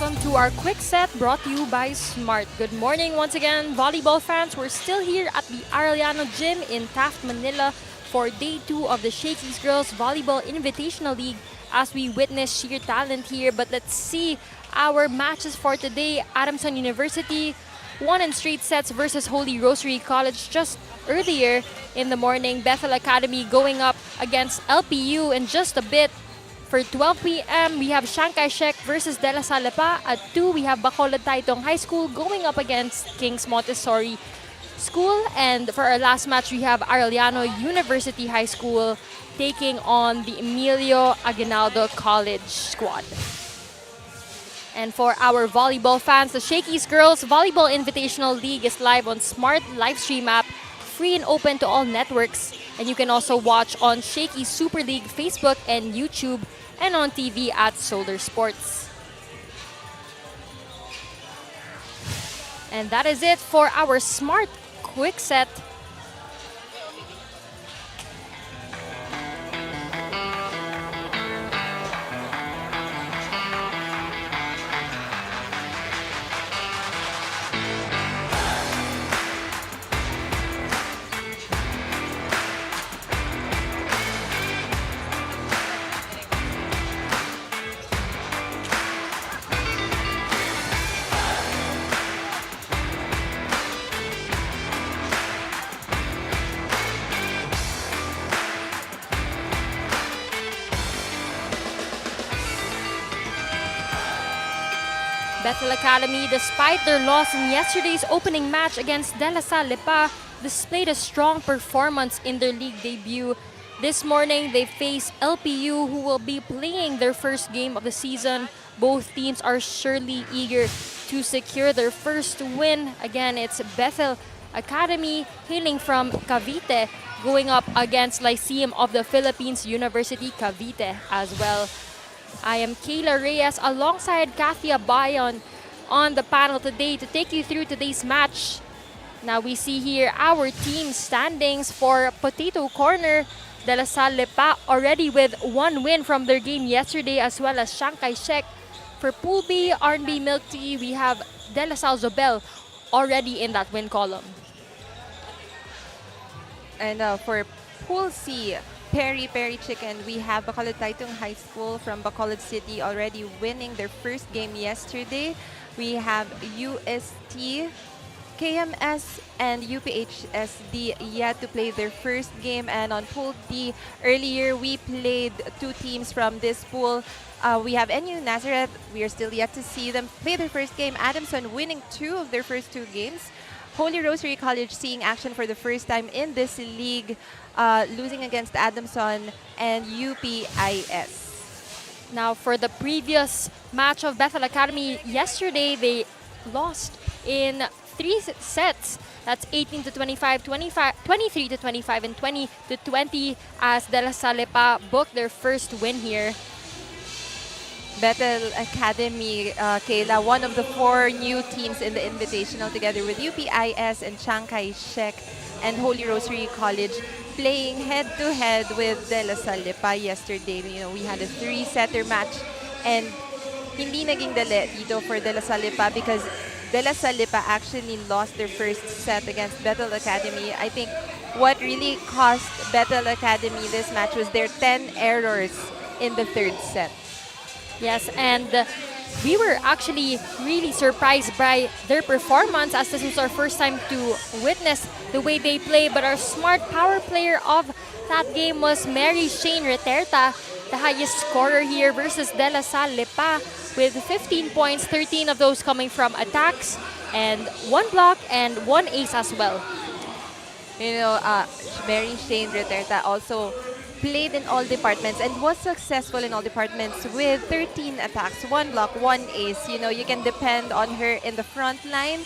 Welcome to our quick set brought to you by Smart. Good morning once again, volleyball fans. We're still here at the Arellano Gym in Taft, Manila for day 2 of the Shakey's Girls Volleyball Invitational League as we witness sheer talent here. But let's see our matches for today. Adamson University won in straight sets versus Holy Rosary College just earlier in the morning. Bethel Academy going up against LPU in just a bit. For 12 p.m., we have Chiang Kai-shek versus De La Salle Pa. At 2, we have Bacolod Taytong High School going up against King's Montessori School. And for our last match, we have Arellano University High School taking on the Emilio Aguinaldo College squad. And for our volleyball fans, the Shakey's Girls Volleyball Invitational League is live on Smart LiveStream App, free and open to all networks. And you can also watch on Shakey Super League Facebook and YouTube and on TV at Solar Sports. And that is it for our Smart Quick Set. Bethel Academy, despite their loss in yesterday's opening match against De La Salle Pa, displayed a strong performance in their league debut. This morning, they face LPU, who will be playing their first game of the season. Both teams are surely eager to secure their first win. Again, it's Bethel Academy, hailing from Cavite, going up against Lyceum of the Philippines University Cavite as well. I am Kayla Reyes alongside Kathia Bayon on the panel today to take you through today's match. Now we see here our team standings for Potato Corner. De La Salle Pa already with 1 win from their game yesterday, as well as Chiang Kai-shek. For Pool B, R&B Milk Tea, we have De La Salle Zobel already in that win column. And for Pool C, Peri Peri Chicken, we have Bacolod Taytong High School from Bacolod City already winning their first game yesterday. We have UST, KMS, and UPHSD yet to play their first game. And on Pool D, earlier we played 2 teams from this pool. We have NU Nazareth. We are still yet to see them play their first game. Adamson winning 2 of their first 2 games. Holy Rosary College seeing action for the first time in this league, losing against Adamson and UPIS. Now, for the previous match of Bethel Academy yesterday, they lost in 3 sets. That's 18-25, 23-25, and 20-20 as De La Salle Pa booked their first win here. Bethel Academy, Kayla, one of the 4 new teams in the Invitational, together with UPIS and Chiang Kai-shek and Holy Rosary College, playing head-to-head with De La Salle Pa yesterday. You know, we had a 3-setter match, and hindi naging dali dito for De La Salle Pa because De La Salle Pa actually lost their first set against Bethel Academy. I think what really cost Bethel Academy this match was their 10 errors in the 3rd set. Yes, and we were actually really surprised by their performance, as this was our first time to witness the way they play. But our smart power player of that game was Mary Shane Reterta, the highest scorer here versus De La Salle Pa, with 15 points, 13 of those coming from attacks, and 1 block and 1 ace as well. You know, Mary Shane Reterta also played in all departments and was successful in all departments with 13 attacks, 1 block, 1 ace. You know, you can depend on her in the front line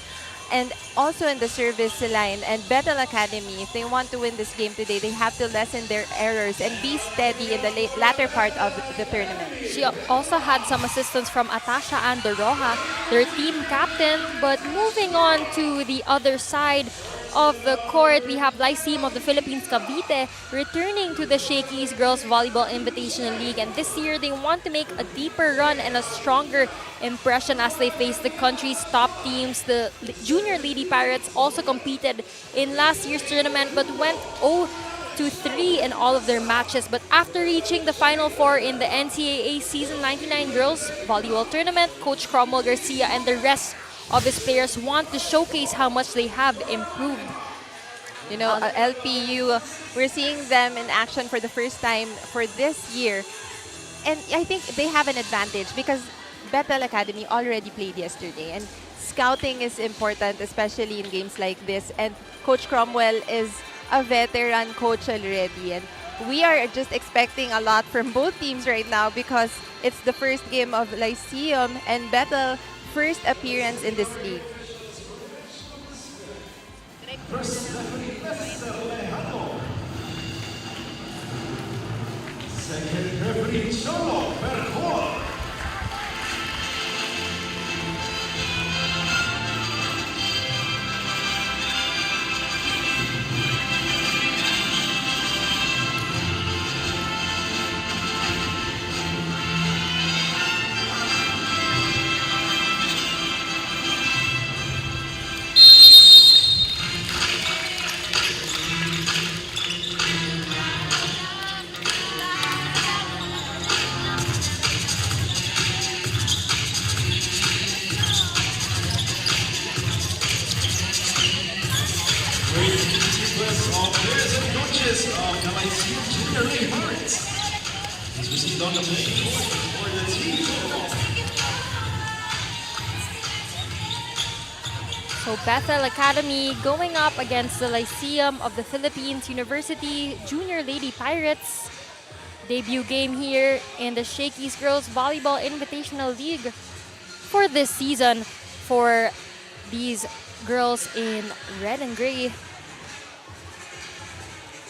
and also in the service line. And Bethel Academy, if they want to win this game today, they have to lessen their errors and be steady in the latter part of the tournament. She also had some assistance from Atasha Andoroja, their team captain. But moving on to the other side, of the court, we have Lyceum of the Philippines, Cavite, returning to the Shakey's Girls Volleyball Invitational League. And this year, they want to make a deeper run and a stronger impression as they face the country's top teams. The Junior Lady Pirates also competed in last year's tournament but went 0-3 in all of their matches. But after reaching the Final Four in the NCAA Season 99 Girls Volleyball Tournament, Coach Cromwell Garcia and the rest of his players want to showcase how much they have improved. You know, LPU, we're seeing them in action for the first time for this year. And I think they have an advantage because Bethel Academy already played yesterday. And scouting is important, especially in games like this. And Coach Cromwell is a veteran coach already. And we are just expecting a lot from both teams right now because it's the first game of Lyceum and Bethel first appearance in this league. Second referee, Solo Percor. All players and coaches of the Lyceum Junior Lady Pirates. He's received on the playing court for the team. So Bethel Academy going up against the Lyceum of the Philippines University Junior Lady Pirates. Debut game here in the Shakey's Girls Volleyball Invitational League for this season for these girls in red and gray.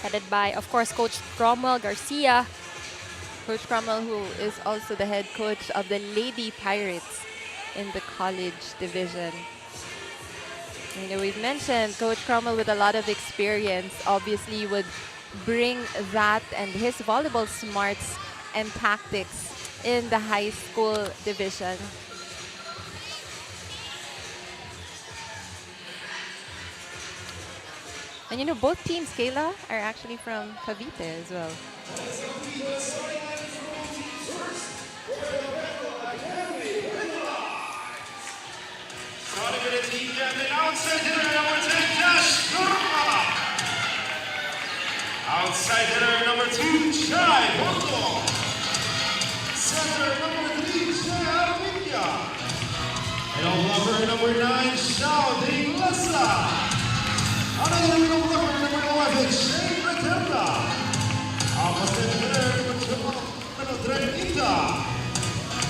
Headed by, of course, Coach Cromwell Garcia. Coach Cromwell, who is also the head coach of the Lady Pirates in the college division. You know, we've mentioned Coach Cromwell with a lot of experience, obviously would bring that and his volleyball smarts and tactics in the high school division. And you know, both teams, Kayla, are actually from Cavite as well. Starting with the team captain, outside hitter number 10, Josh Norma. Outside hitter number 2, Chai Bondo. Center number 3, Chai Arminia. Middle blocker number 9, Shao De Lessa. Another middle blocker number 11, Shane Matilda. Opposite hitter number 12, Nita.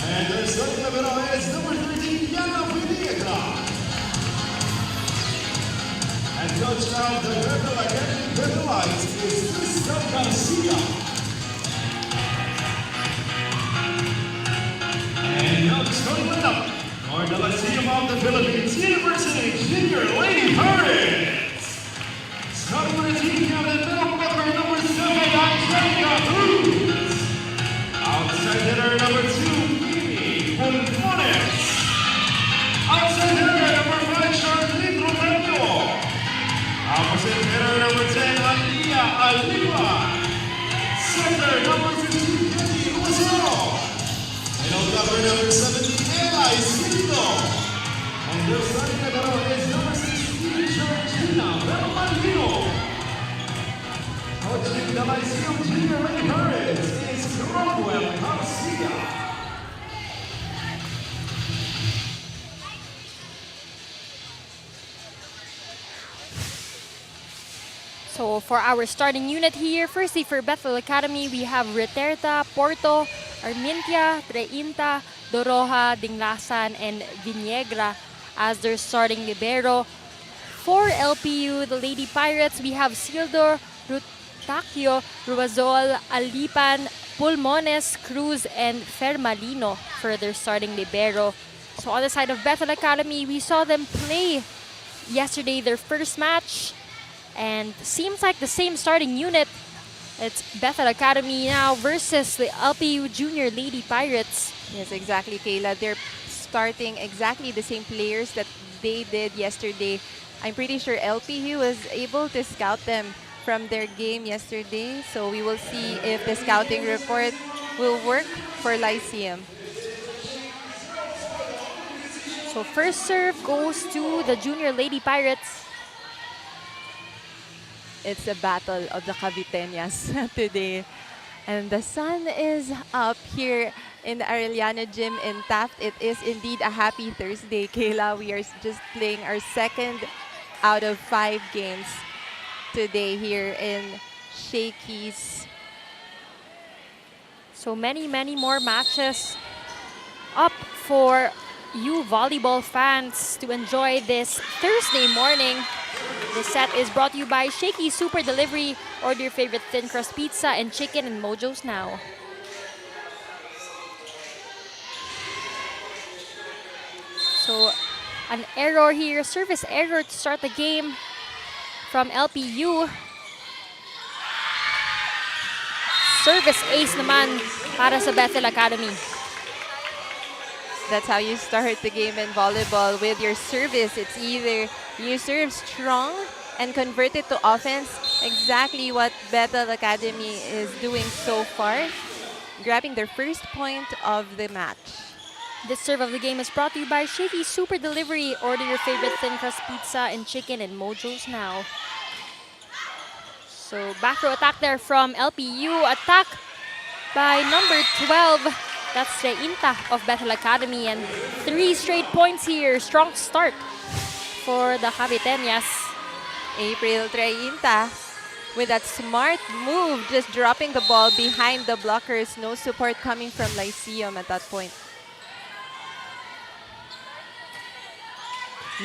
And the starting libero is number 13, Yana Villegra. And coach of the Bethel Academy Bethelites is Crystal Garcia. And now the starting lineup for the Lyceum of the Philippines University Junior Lady Pirates. Starting with the team captain, middle blocker number 7, Angelica Cruz. Outside hitter number 2, Pulmones. Outside hitter number 5, Charlene Romero. Opposite hitter number 10, Alia Aliva. Center number 15, Kenny Rosero. Middle blocker number 17, Eli Cito. And their starting libero is number 16, Georgina Belmandino. Coaching the Lyceum Junior Lady Pirates is Cromwell Garcia. So for our starting unit here, firstly for Bethel Academy, we have Reterta, Porto, Armintia, Treinta, Doroja, Dinglasan, and Viniegra as their starting libero. For LPU, the Lady Pirates, we have Sildor, Rutacio, Ruazol, Alipan, Pulmones, Cruz, and Fermalino for their starting libero. So on the side of Bethel Academy, we saw them play yesterday their first match. And seems like the same starting unit. It's Bethel Academy now versus the LPU Junior Lady Pirates. Yes, exactly, Kayla. They're starting exactly the same players that they did yesterday. I'm pretty sure LPU was able to scout them from their game yesterday. So we will see if the scouting report will work for Lyceum. So first serve goes to the Junior Lady Pirates. It's a battle of the Caviteñas today. And the sun is up here in the Arellano Gym in Taft. It is indeed a happy Thursday, Kayla. We are just playing our second out of 5 games today here in Shakey's. So many more matches up for you volleyball fans to enjoy this Thursday morning. This set is brought to you by Shakey Super Delivery. Order your favorite thin crust pizza and chicken and Mojo's now. So an error here, service error to start the game from LPU. Service ace naman para sa Bethel Academy. That's how you start the game in volleyball, with your service. It's either you serve strong and convert it to offense, exactly what Bethel Academy is doing so far, grabbing their first point of the match. This serve of the game is brought to you by Shakey Super Delivery. Order your favorite thin crust pizza and chicken and Mojo's now. So back row attack there from LPU. Attack by number 12. That's Reinta of Bethel Academy. And 3 straight points here. Strong start for the Caviteñas. April Reinta with that smart move, just dropping the ball behind the blockers. No support coming from Lyceum at that point.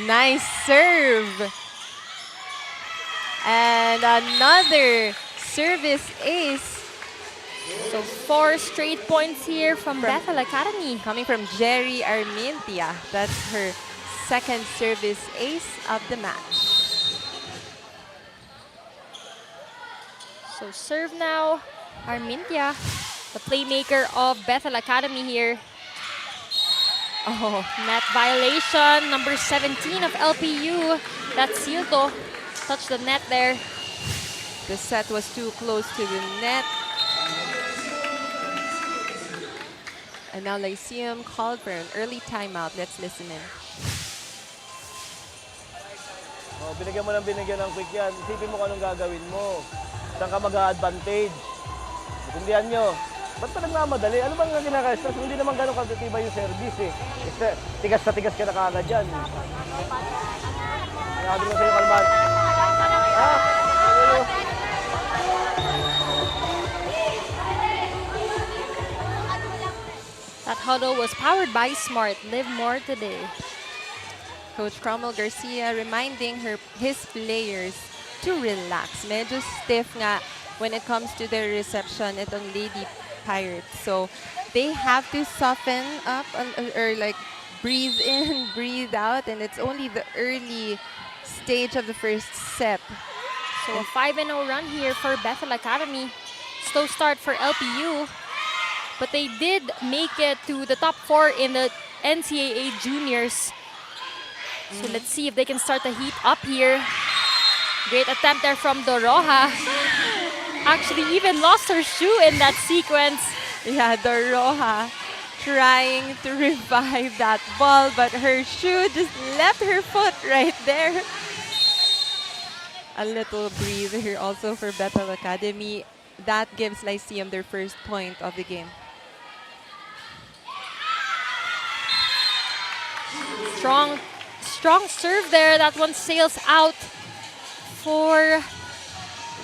Nice serve. And another service ace. So 4 straight points here from Bethel Academy. Coming from Jerry Armintia. That's her second service ace of the match. So serve now, Armintia, the playmaker of Bethel Academy here. Oh, net violation, number 17 of LPU. That's Silto. Touched the net there. The set was too close to the net. And now Lyceum called for an early timeout. Let's listen in. Oh, binigyan mo ng quick yan. Isipin mo kung anong gagawin mo. Saan ka mag-a-advantage. Intindihan nyo. Ba't pa nagmamadali? Ano bang kinaka-stress? Hindi naman gano'ng kagatiba yung service eh. Tigas na tigas ka na kagad dyan. Nakabi mo sa'yo, kalman. Ah! That huddle was powered by Smart. Live more today. Coach Cromwell Garcia reminding his players to relax. Medyo stiff nga when it comes to their reception itong Lady Pirates. So they have to soften up or like breathe in, breathe out, and it's only the early stage of the first set. So a 5-0 run here for Bethel Academy. Slow start for LPU. But they did make it to the top 4 in the NCAA juniors. So let's see if they can start the heat up here. Great attempt there from Doroha. Actually even lost her shoe in that sequence. Yeah, Doroha trying to revive that ball, but her shoe just left her foot right there. A little breather here also for Bethel Academy. That gives Lyceum their first point of the game. Strong serve there. That one sails out for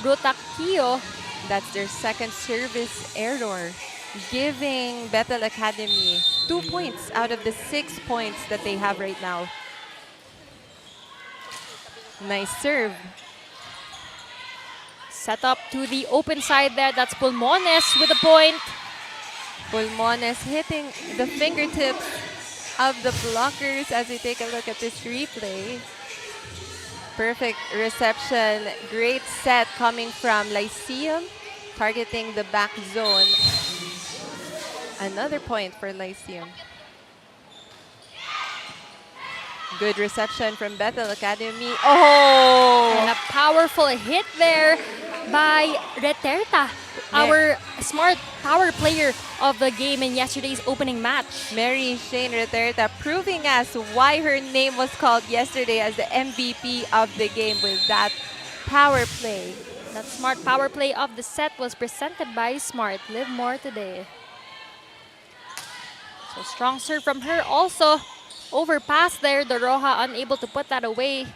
Rotakio. That's their second service error, giving Bethel Academy 2 points out of the 6 points that they have right now. Nice serve. Set up to the open side there. That's Pulmones with a point. Pulmones hitting the fingertips of the blockers as we take a look at this replay. Perfect reception. Great set coming from Lyceum, targeting the back zone. Another point for Lyceum. Good reception from Bethel Academy. Oh! And a powerful hit there by Reterta, our smart power player of the game in yesterday's opening match. Mary Shane Reterta proving us why her name was called yesterday as the MVP of the game with that power play. That smart power play of the set was presented by Smart. Live more today. So strong serve from her. Also overpass there. The Roja unable to put that away.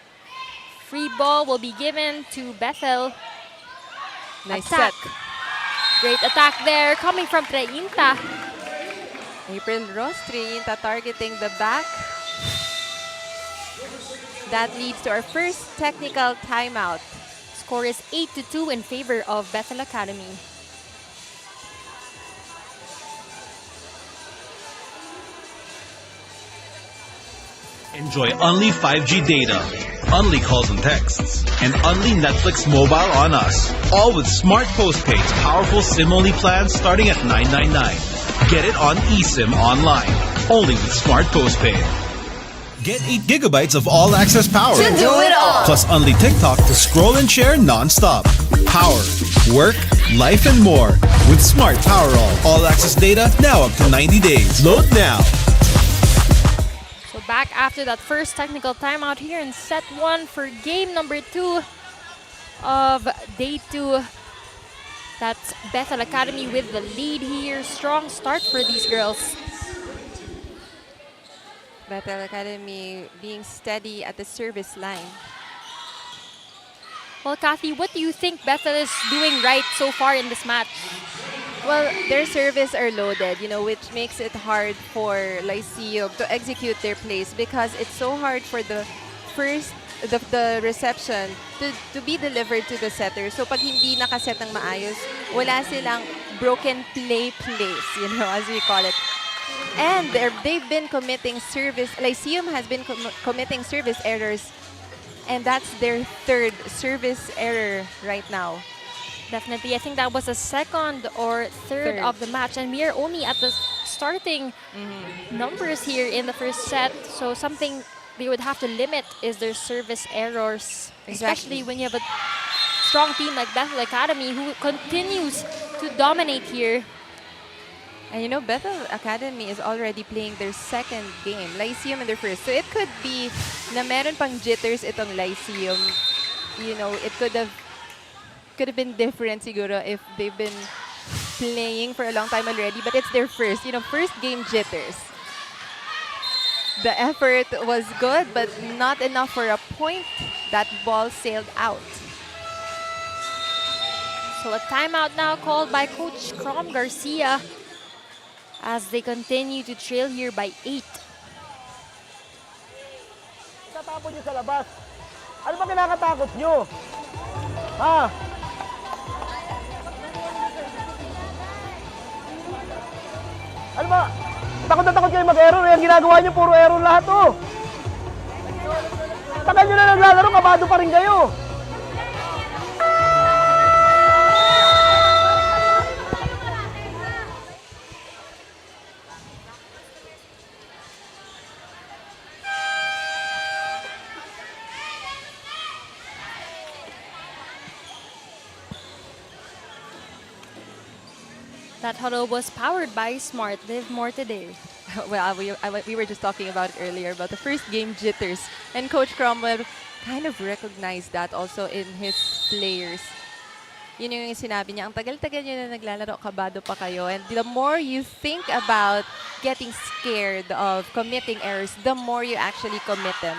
Free ball will be given to Bethel. Nice Attack. set. Great attack there coming from Treinta. April Ross Triinta targeting the back. That leads to our first technical timeout. Score is 8-2 in favor of Bethel Academy. Enjoy only 5G data, only calls and texts, and only Netflix mobile on us. All with Smart Postpaid's powerful SIM-only plans starting at $9.99. Get it on eSIM online, only with Smart Postpaid. Get 8 gigabytes of all-access power. To do it all. Plus only TikTok to scroll and share non-stop. Power, work, life, and more with Smart Power All-access data now up to 90 days. Load now. So back after that first technical timeout here in set 1 for game number 2 of day 2. That's Bethel Academy with the lead here. Strong start for these girls. Bethel Academy being steady at the service line. Well, Kathy, what do you think Bethel is doing right so far in this match? Well, their service are loaded, which makes it hard for Lyceum to execute their plays because it's so hard for the reception to be delivered to the setter. So pag hindi nakaset ng maayos, wala silang broken plays, as we call it. And they've been committing Lyceum has been committing service errors, and that's their third service error right now. Definitely. I think that was the second or third of the match. And we are only at the starting numbers here in the first set. So something they would have to limit is their service errors. Especially when you have a strong team like Bethel Academy who continues to dominate here. And Bethel Academy is already playing their second game. Lyceum in their first. So it could be na meron pang jitters itong Lyceum. It could have been different siguro if they've been playing for a long time already, but it's their first game jitters. The effort was good, but not enough for a point. That ball sailed out. So a timeout now called by Coach Crom Garcia as they continue to trail here by 8. Tatapon nyo sa labas. Ano ba kinakatakot nyo? Ha? Ano ba? Takot na takot kayo mag-error. Yung ginagawa nyo, puro error lahat, oh. Tagal nyo na naglalaro, kabado pa rin kayo. That huddle was powered by Smart. Live more today. Well, we were just talking about it earlier about the first game jitters. And Coach Cromwell kind of recognized that also in his players. Yun yung sinabi niya, ang tagal-tagal nyo na naglalaro, kabado pa kayo. And the more you think about getting scared of committing errors, the more you actually commit them.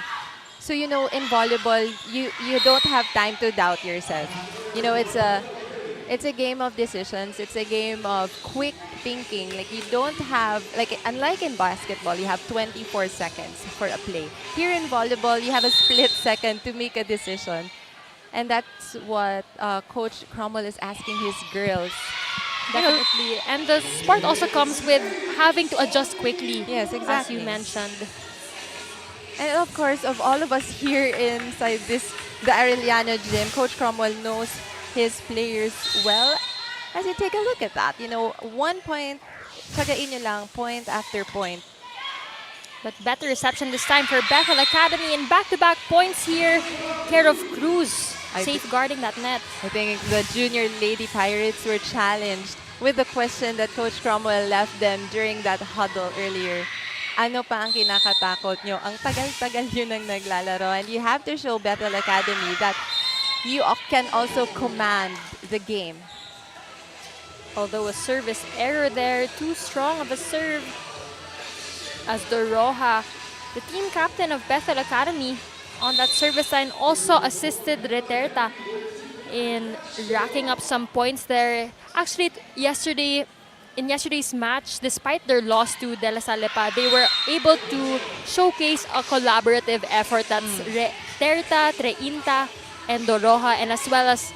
So, in volleyball, you don't have time to doubt yourself. It's a game of decisions. It's a game of quick thinking. Like you don't have, unlike in basketball, you have 24 seconds for a play. Here in volleyball, you have a split second to make a decision. And that's what Coach Cromwell is asking his girls. Definitely. And the sport also comes with having to adjust quickly. Yes, exactly. As you mentioned. And of course, of all of us here inside this the Arellano gym. Coach Cromwell knows his players well. As you take a look at that, 1 point, tsagain nyo lang, point after point. But better reception this time for Bethel Academy, and back-to-back points here. Care of Cruz safeguarding that net. I think the junior Lady Pirates were challenged with the question that Coach Cromwell left them during that huddle earlier. Ano pa ang kinakatakot nyo? Ang tagal-tagal yun ang naglalaro. And you have to show Bethel Academy that you can also command the game. Although a service error there, too strong of a serve. As Doroha, the team captain of Bethel Academy, on that service line also assisted Reterta in racking up some points there. Actually, in yesterday's match, despite their loss to De La Salle Pa, they were able to showcase a collaborative effort. That's Reterta, Treinta, and Doroha, and as well as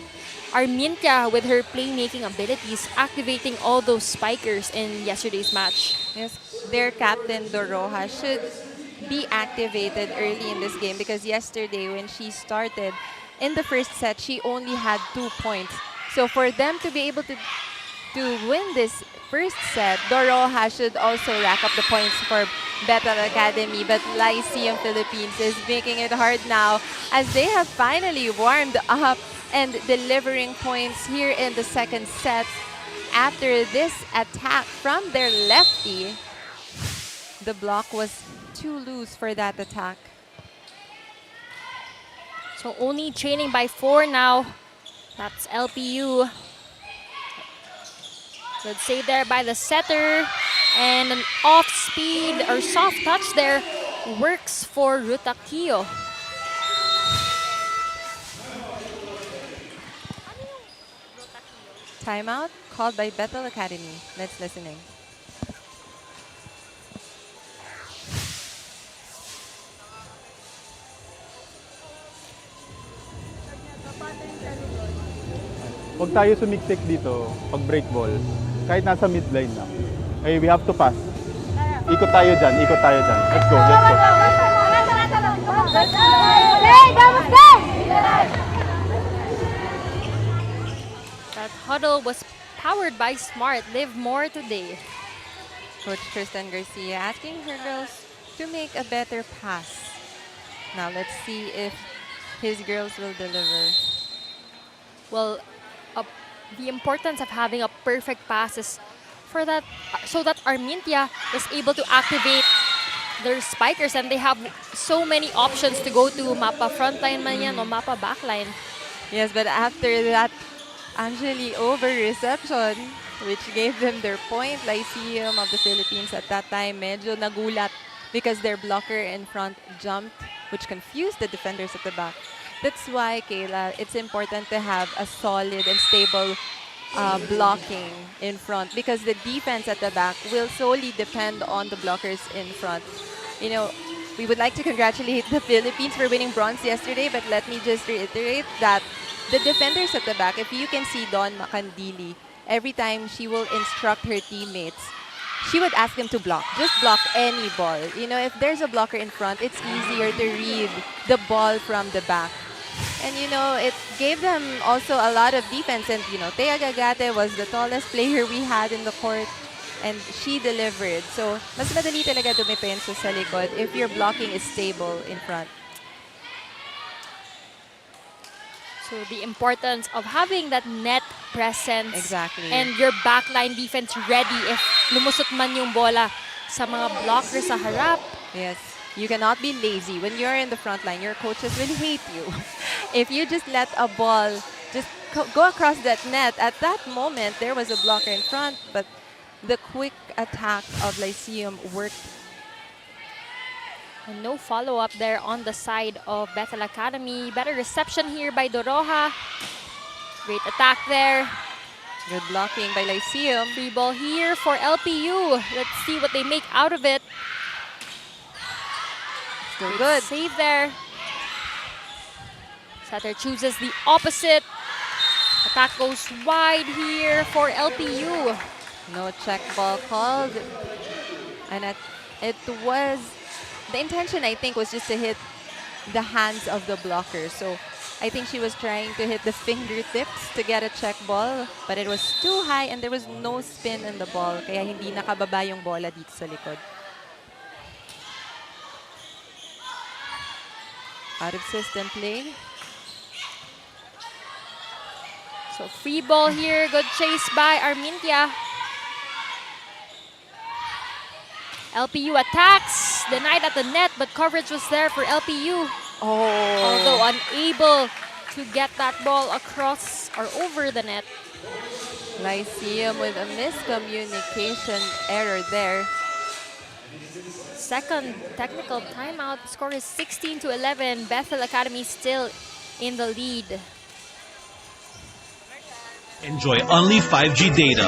Armintia with her playmaking abilities, activating all those spikers in yesterday's match. Yes, their captain Doroha should be activated early in this game because yesterday when she started in the first set, she only had 2 points. So for them to be able to win this first set, Doroha should also rack up the points for Bethel Academy. But Lyceum Philippines is making it hard now as they have finally warmed up and delivering points here in the second set. After this attack from their lefty, the block was too loose for that attack. So only trailing by 4 now. That's LPU. Good save there by the setter. And an off-speed or soft touch there works for Rutakio. Timeout called by Bethel Academy. Let's listen in. Huwag tayo sumiksik dito pag break ball. Kahit nasa midline na. Okay, we have to pass. Ikot tayo dyan, ikot tayo dyan. Let's go, let's go. That huddle was powered by Smart. Live more today. Coach Tristan Garcia asking her girls to make a better pass. Now let's see if his girls will deliver. Well, the importance of having a perfect pass is for that, so that Armintia is able to activate their spikers, and they have so many options to go to mapa frontline man yan o mapa backline. Yes, but after that actually over reception, which gave them their point, Lyceum of the Philippines at that time medyo nagulat because their blocker in front jumped, which confused the defenders at the back. That's why, Kayla, it's important to have a solid and stable blocking in front because the defense at the back will solely depend on the blockers in front. You know, we would like to congratulate the Philippines for winning bronze yesterday, but let me just reiterate that the defenders at the back, if you can see Dawn Macandili, every time she will instruct her teammates, she would ask them to block. Just block any ball. You know, if there's a blocker in front, it's easier to read the ball from the back. And, you know, it gave them also a lot of defense. And, you know, Thea Gagate was the tallest player we had in the court. And she delivered. So, mas madali talaga dumipenso sa likod if your blocking is stable in front. So the importance of having that net presence. Exactly. And your backline defense ready if lumusot man yung bola sa mga blockers sa harap. Yes. You cannot be lazy. When you're in the front line, your coaches will hate you. If you just let a ball just go across that net, at that moment, there was a blocker in front, but the quick attack of Lyceum worked. And no follow-up there on the side of Bethel Academy. Better reception here by Doroha. Great attack there. Good blocking by Lyceum. Free ball here for LPU. Let's see what they make out of it. Still good. Save there. Setter chooses the opposite. Attack goes wide here for LPU. No check ball called. And it was, the intention I think was just to hit the hands of the blocker. So I think she was trying to hit the fingertips to get a check ball, but it was too high and there was no spin in the ball, kaya hindi nakababa yung bola dito sa likod. Out of system play. So free ball here. Good chase by Armintia. LPU attacks. Denied at the net, but coverage was there for LPU. Although unable to get that ball across or over the net. Lyceum with a miscommunication error there. Second technical timeout. The score is 16-11. Bethel Academy still in the lead. Enjoy only 5G data,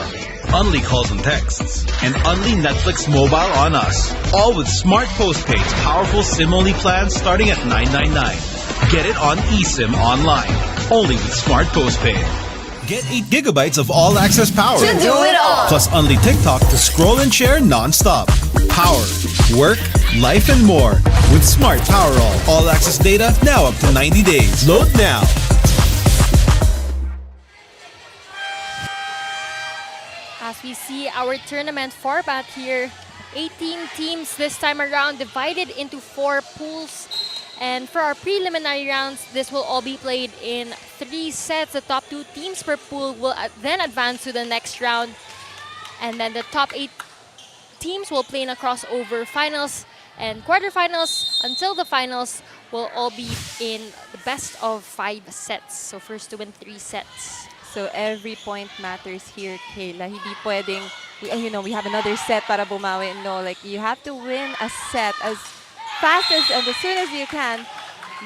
only calls and texts, and only Netflix mobile on us. All with Smart Postpaid's powerful SIM-only plans starting at $9.99. Get it on eSIM online, only with Smart Postpaid. Get 8 gigabytes of all-access power. To do it all. Plus only TikTok to scroll and share non-stop. Power, work, life, and more. With Smart Power all-access data now up to 90 days. Load now. As we see our tournament format here, 18 teams this time around, divided into 4 pools. And for our preliminary rounds, this will all be played in 3 sets. The top 2 teams per pool will then advance to the next round. And then the top 8 teams will play in a crossover finals and quarterfinals until the finals will all be in the best of 5 sets. So first to win 3 sets. So every point matters here, Kayla. Hindi pwedeng, we have another set para bumawi. No, like you have to win a set as fast and as soon as you can.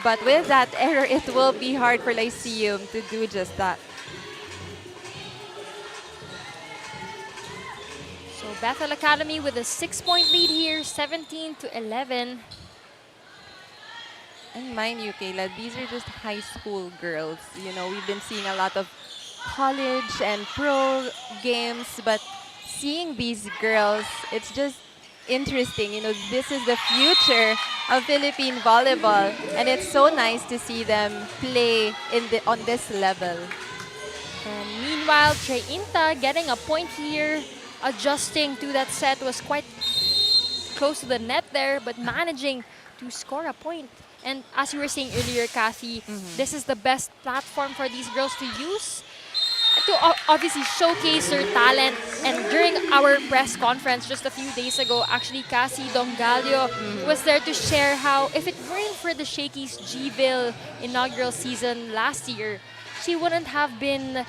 But with that error, it will be hard for Lyceum to do just that. So Bethel Academy with a 6-point lead here, 17-11. And mind you, Kayla, these are just high school girls. We've been seeing a lot of college and pro games, but seeing these girls, it's just interesting. This is the future of Philippine volleyball, and it's so nice to see them play on this level. And meanwhile, Trey Inta getting a point here, adjusting to that set, was quite close to the net there, but managing to score a point. And as you were saying earlier, Kathy, this is the best platform for these girls to use to obviously showcase their talent. And during our press conference just a few days ago, actually Cassie Dongalio was there to share how if it weren't for the Shakey's GVIL inaugural season last year, she wouldn't have been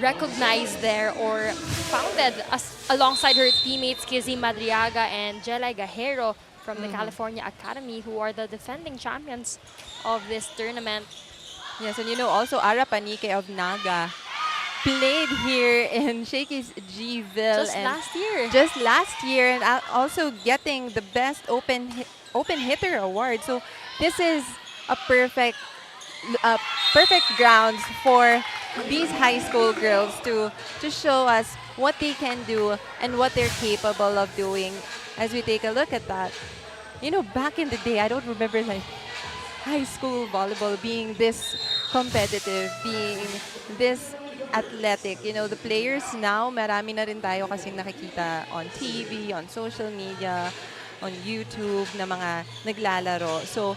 recognized there or founded alongside her teammates Kizzy Madriaga and Jelay Gajero from the California Academy, who are the defending champions of this tournament. Yes, and also Ara Panique of Naga played here in Shakey's GVIL just last year, and also getting the best open hitter award. So this is a perfect grounds for these high school girls to show us what they can do and what they're capable of doing. As we take a look at that, back in the day, I don't remember like high school volleyball being this competitive, being this athletic. The players now, marami na rin tayo kasing nakikita on TV, on social media, on YouTube na mga naglalaro. So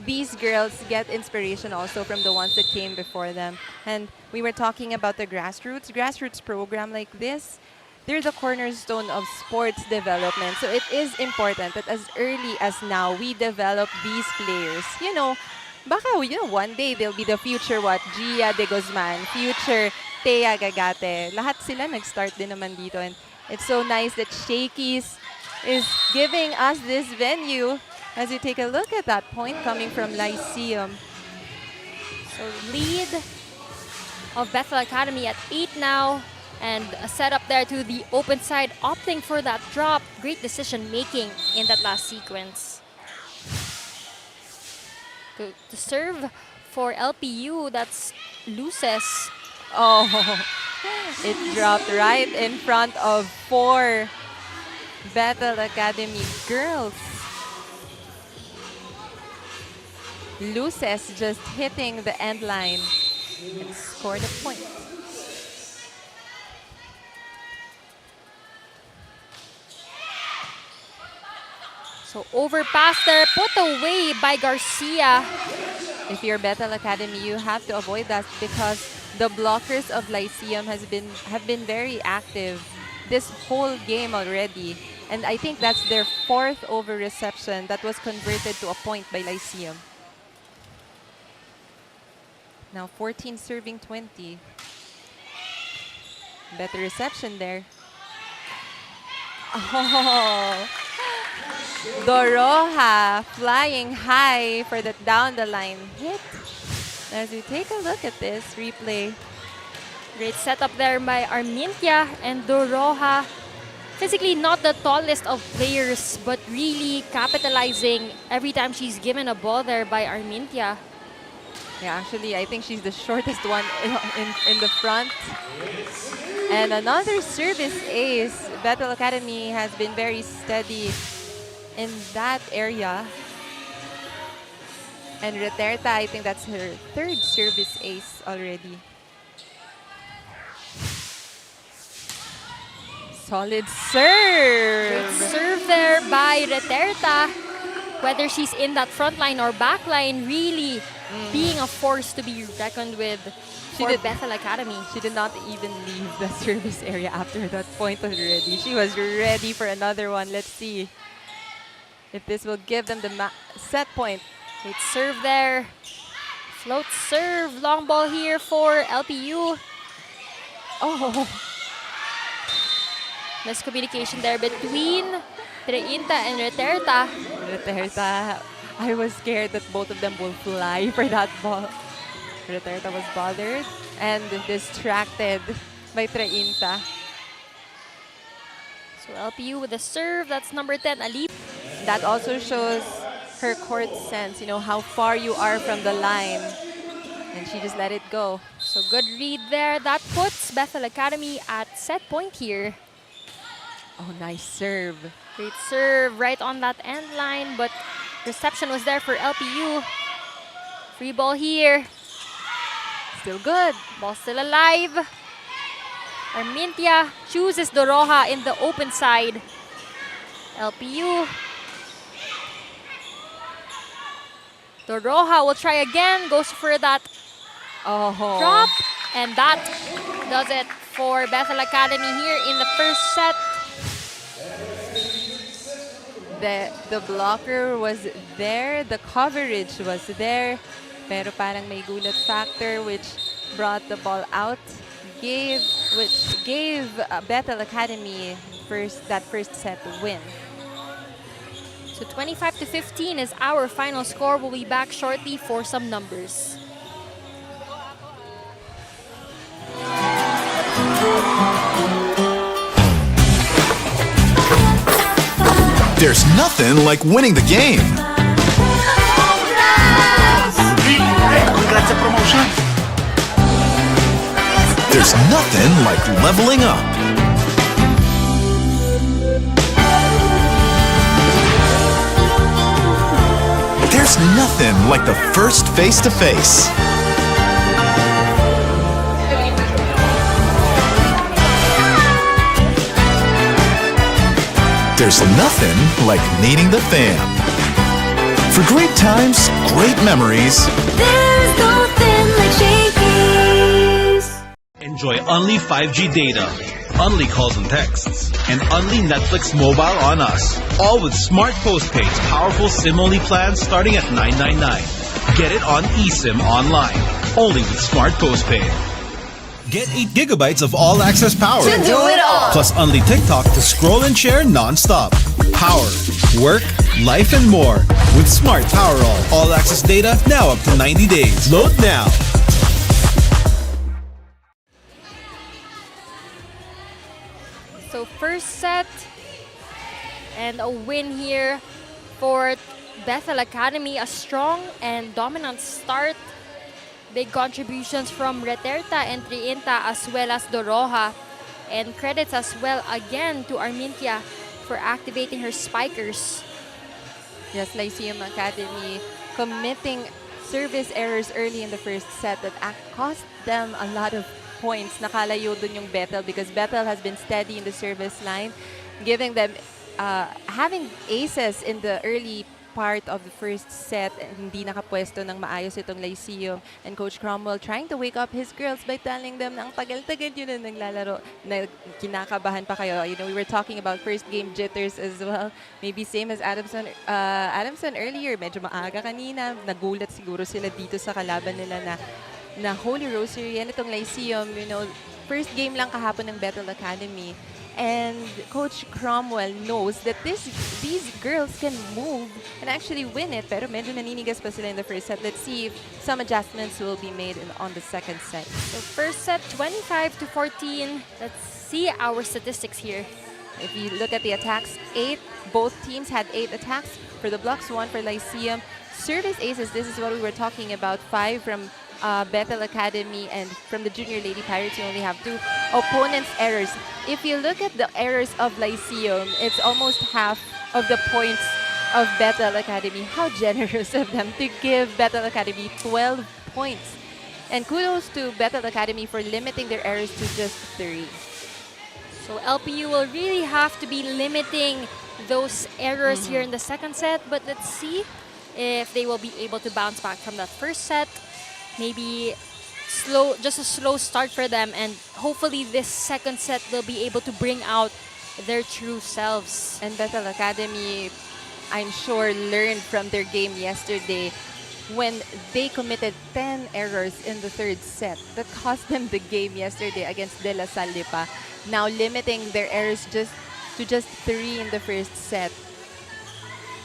these girls get inspiration also from the ones that came before them. And we were talking about the grassroots program like this. They're the cornerstone of sports development. So it is important that as early as now, we develop these players. Baka, one day they'll be the future Gia de Guzman, future Thea Gagate. Lahat sila nag-start din naman dito. And it's so nice that Shakey's is giving us this venue as you take a look at that point coming from Lyceum. So lead of Bethel Academy at 8 now. And a setup there to the open side, opting for that drop. Great decision making in that last sequence. To serve for LPU, that's Luces. Oh, it dropped right in front of 4 Bethel Academy girls. Luces just hitting the end line and scored a point. So overpass there, put away by Garcia. If you're Bethel Academy, you have to avoid that because the blockers of Lyceum have been very active this whole game already. And I think that's their 4th over reception that was converted to a point by Lyceum. Now 14 serving 20. Better reception there. Oh, Doroha flying high for the down the line hit. As we take a look at this replay. Great setup there by Armintia and Doroha. Physically not the tallest of players, but really capitalizing every time she's given a ball there by Armintia. Yeah, actually, I think she's the shortest one in the front. And another service ace. Bethel Academy has been very steady in that area. And Reterta, I think that's her 3rd service ace already. Solid serve. Great serve there by Reterta. Whether she's in that front line or back line, really being a force to be reckoned with for Bethel Academy. She did not even leave the service area after that point already. She was ready for another one. Let's see if this will give them the set point. Great serve there. Float serve. Long ball here for LPU. Oh, Miscommunication there between Treinta and Reterta. Reterta, I was scared that both of them will fly for that ball. Reterta was bothered and distracted by Treinta. So LPU with the serve. That's number 10, Ali. That also shows her court sense, you know, how far you are from the line. And she just let it go. So good read there. That puts Bethel Academy at set point here. Oh, nice serve. Great serve right on that end line, but reception was there for LPU. Free ball here. Still good. Ball still alive. Armintia chooses Doroha in the open side. LPU. Doroha will try again. Goes for that drop. And that does it for Bethel Academy here in the first set. The blocker was there, the coverage was there, pero parang may gulat factor which brought the ball out, which gave Bethel Academy that first set win. So 25-15 is our final score. We'll be back shortly for some numbers. There's nothing like winning the game. Hey, congrats sa promotion. There's nothing like leveling up. There's nothing like the first face-to-face. There's nothing like meeting the fam. For great times, great memories. There's nothing like Shakey's. Enjoy only 5G data, only calls and texts, and only Netflix mobile on us. All with Smart Postpaid's powerful SIM-only plans starting at $9.99. Get it on eSIM online, only with Smart Postpaid. Get 8 gigabytes of all-access power. To do it all. Plus only TikTok to scroll and share non-stop. Power, work, life, and more. With Smart Power all-access data now up to 90 days. Load now. So first set and a win here for Bethel Academy. A strong and dominant start. Big contributions from Reterta and Treinta as well as Doroha. And credits as well again to Armintia for activating her spikers. Yes, Lyceum Academy committing service errors early in the first set that cost them a lot of points. Nakalayo dun yung Bethel because Bethel has been steady in the service line, giving them having aces in the early part of the first set, and hindi nakapwesto ng maayos itong Lyceum, and Coach Cromwell trying to wake up his girls by telling them na ang tagal-tagal yun na naglalaro, na kinakabahan pa kayo. You know, we were talking about first game jitters as well. Maybe same as Adamson earlier, medyo maaga kanina, nagulat siguro sila dito sa kalaban nila na Holy Rosary, and itong Lyceum, you know, first game lang kahapon ng Bethel Academy. And Coach Cromwell knows that these girls can move and actually win it. Pero medyo naninigas pa sila in the first set. Let's see if some adjustments will be made on the second set. So first set, 25-14. Let's see our statistics here. If you look at the attacks, 8. Both teams had 8 attacks. For the blocks, 1 for Lyceum. Service aces, this is what we were talking about. 5 from Bethel Academy, and from the Junior Lady Pirates, you only have 2. Opponents' errors. If you look at the errors of Lyceum, it's almost half of the points of Bethel Academy. How generous of them to give Bethel Academy 12 points. And kudos to Bethel Academy for limiting their errors to just 3. So LPU will really have to be limiting those errors here in the second set, but let's see if they will be able to bounce back from that first set. Maybe just a slow start for them, and hopefully this second set they'll be able to bring out their true selves. And Bethel Academy, I'm sure, learned from their game yesterday when they committed 10 errors in the third set. That cost them the game yesterday against De La Salle Lipa. Now limiting their errors to just 3 in the first set.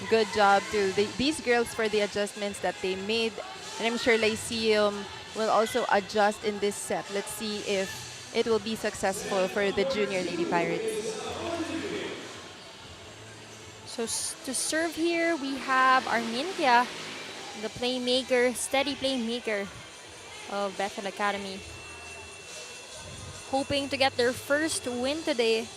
Good job to these girls for the adjustments that they made. And I'm sure Lyceum will also adjust in this set. Let's see if it will be successful for the Junior Lady Pirates. So to serve here, we have Armintia, the playmaker, steady playmaker of Bethel Academy. Hoping to get their first win today.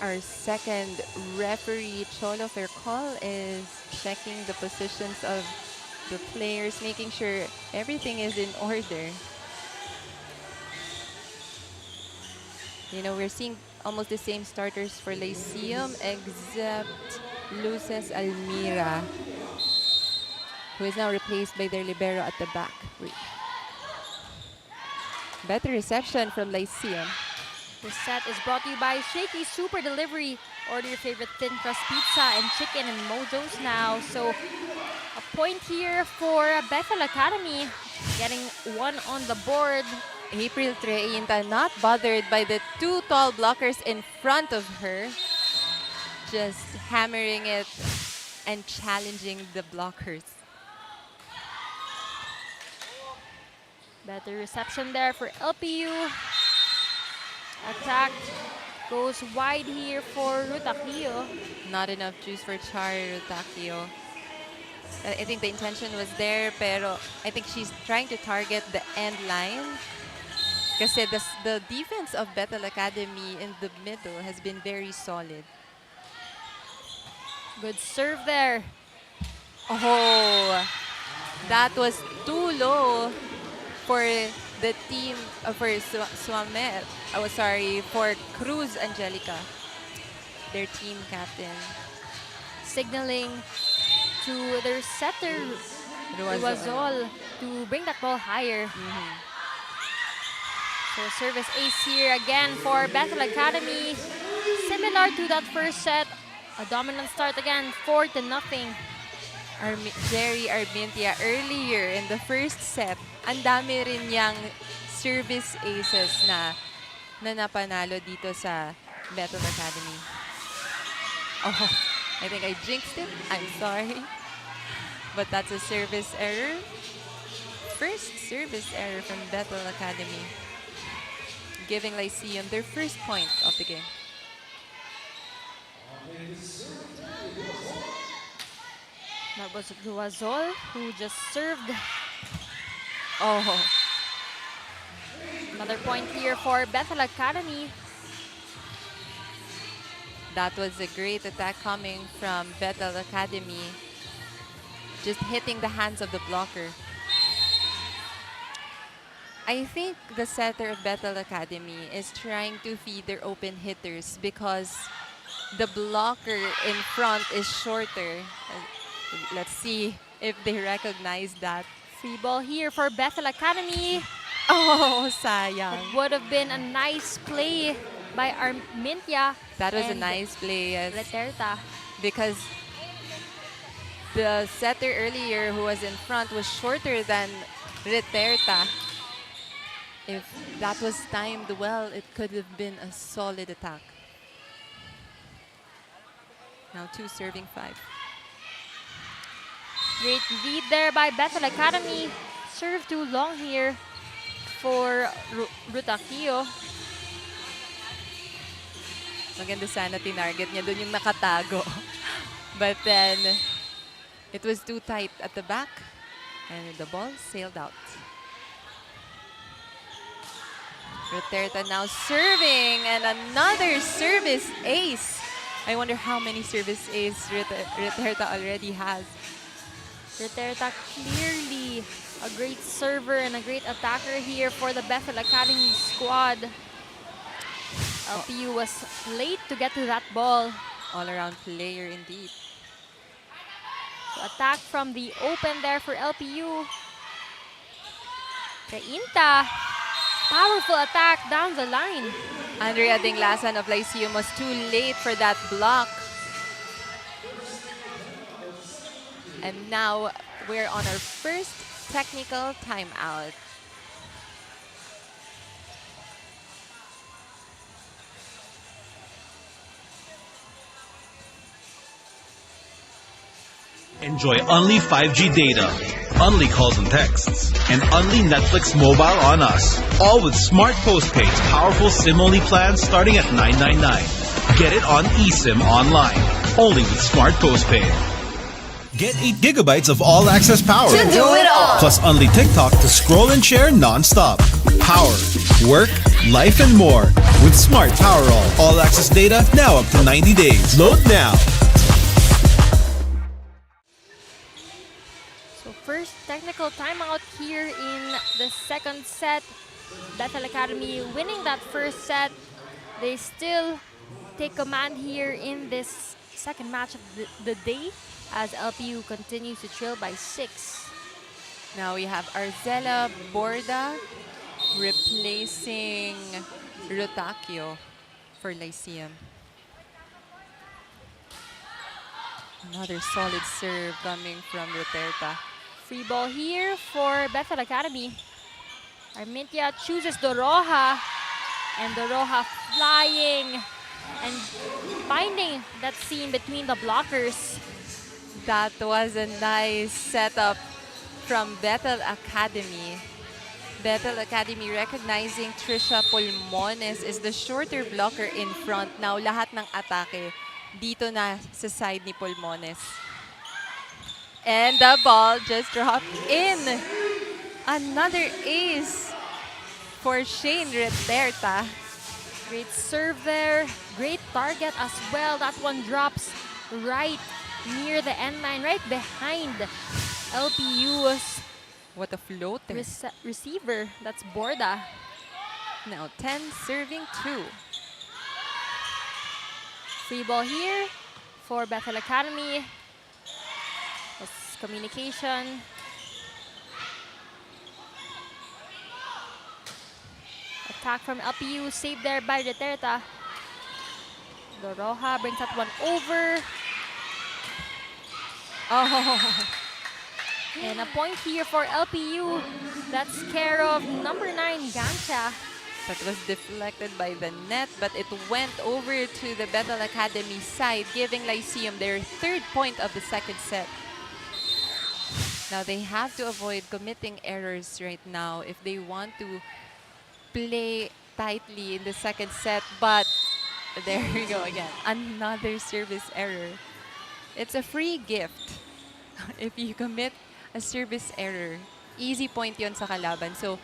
Our second referee, Cholo Fercol, is checking the positions of the players, making sure everything is in order. You know, we're seeing almost the same starters for Lyceum, except Luces Almira, who is now replaced by their libero at the back. Better reception from Lyceum. This set is brought to you by Shakey Super Delivery. Order your favorite thin crust pizza and chicken and Mojo's now. So a point here for Bethel Academy, getting 1 on the board. April Treinta not bothered by the 2 tall blockers in front of her. Just hammering it and challenging the blockers. Better reception there for LPU. Attack goes wide here for Rutakio. Not enough juice for Chari Rutakio. I think the intention was there, pero I think she's trying to target the end line. Kasi the defense of Bethel Academy in the middle has been very solid. Good serve there. Oh, that was too low for the team, for Suamet. Oh, sorry, for Cruz Angelica, their team captain. Signaling to their setter, Ruazol, to bring that ball higher. So service ace here again for Bethel Academy. Similar to that first set, a dominant start again, 4-0. Jerry Armintia earlier in the first set, ang dami rin niyang service aces na napanalo dito sa Bethel Academy. Oh, I think I jinxed it. I'm sorry. But that's a service error. First service error from Bethel Academy, giving Lyceum their first point of the game. That was Ruazol, who just served Oh, Another point here for Bethel Academy. that was a great attack coming from Bethel Academy. Just hitting the hands of the blocker. I think the setter of Bethel Academy is trying to feed their open hitters because the blocker in front is shorter. Let's see if they recognize that. Free ball here for Bethel Academy. Oh, sayang. It would have been a nice play by Armintia. That was a and nice play, yes. Leterta. Because the setter earlier who was in front was shorter than Riterta. If that was timed well, it could have been a solid attack. Now 2 serving 5. Great lead there by Bethel Academy. Serve too long here for Rutakio. Maganda sana tinarget niya doon yung nakatago. But then, it was too tight at the back and the ball sailed out. Ruterta now serving and another service ace. I wonder how many service ace Ruterta already has. Ruterta clearly a great server and a great attacker here for the Bethel Academy squad. LPU was late to get to that ball. All-around player indeed. So attack from the open there for LPU. Kainta. Powerful attack down the line. Andrea Dinglasan of Lyceum was too late for that block. And now we're on our first technical timeout. Enjoy only 5G data, only calls and texts, and only Netflix mobile on us. All with Smart Postpaid's powerful SIM-only plans starting at $9.99. Get it on eSIM online, only with Smart Postpaid. Get 8 gigabytes of all-access power. To do it all. Plus only TikTok to scroll and share non-stop. Power, work, life, and more with Smart Power All-access data now up to 90 days. Load now. So first technical timeout here in the second set. Bethel Academy winning that first set. They still take command here in this second match of the day as LPU continues to trail by 6. Now we have Arzela Borda replacing Rutakio for Lyceum. Another solid serve coming from Ruterta. Free ball here for Bethel Academy. Armintia chooses Doroha, and Doroha flying and finding that seam between the blockers. That was a nice setup from Bethel Academy. Bethel Academy recognizing Trisha Pulmones is the shorter blocker in front. Now lahat ng atake dito na sa side ni Pulmones. And the ball just dropped in. Another ace for Shane Riterta. Great serve there. Great target as well. That one drops right near the end line, right behind LPU's What a floater. receiver. That's Borda. Now 10 serving 2. Free ball here for Bethel Academy. That's communication. Attack from LPU, saved there by Riterta. Doroha brings that one over. Oh, And a point here for LPU. That's care of number 9, Gancha. that was deflected by the net, but it went over to the Bethel Academy side, giving Lyceum their 3rd point of the second set. Now they have to avoid committing errors right now if they want to play tightly in the second set, but there we go again. Another service error. It's a free gift if you commit a service error. easy point yon sa kalaban. So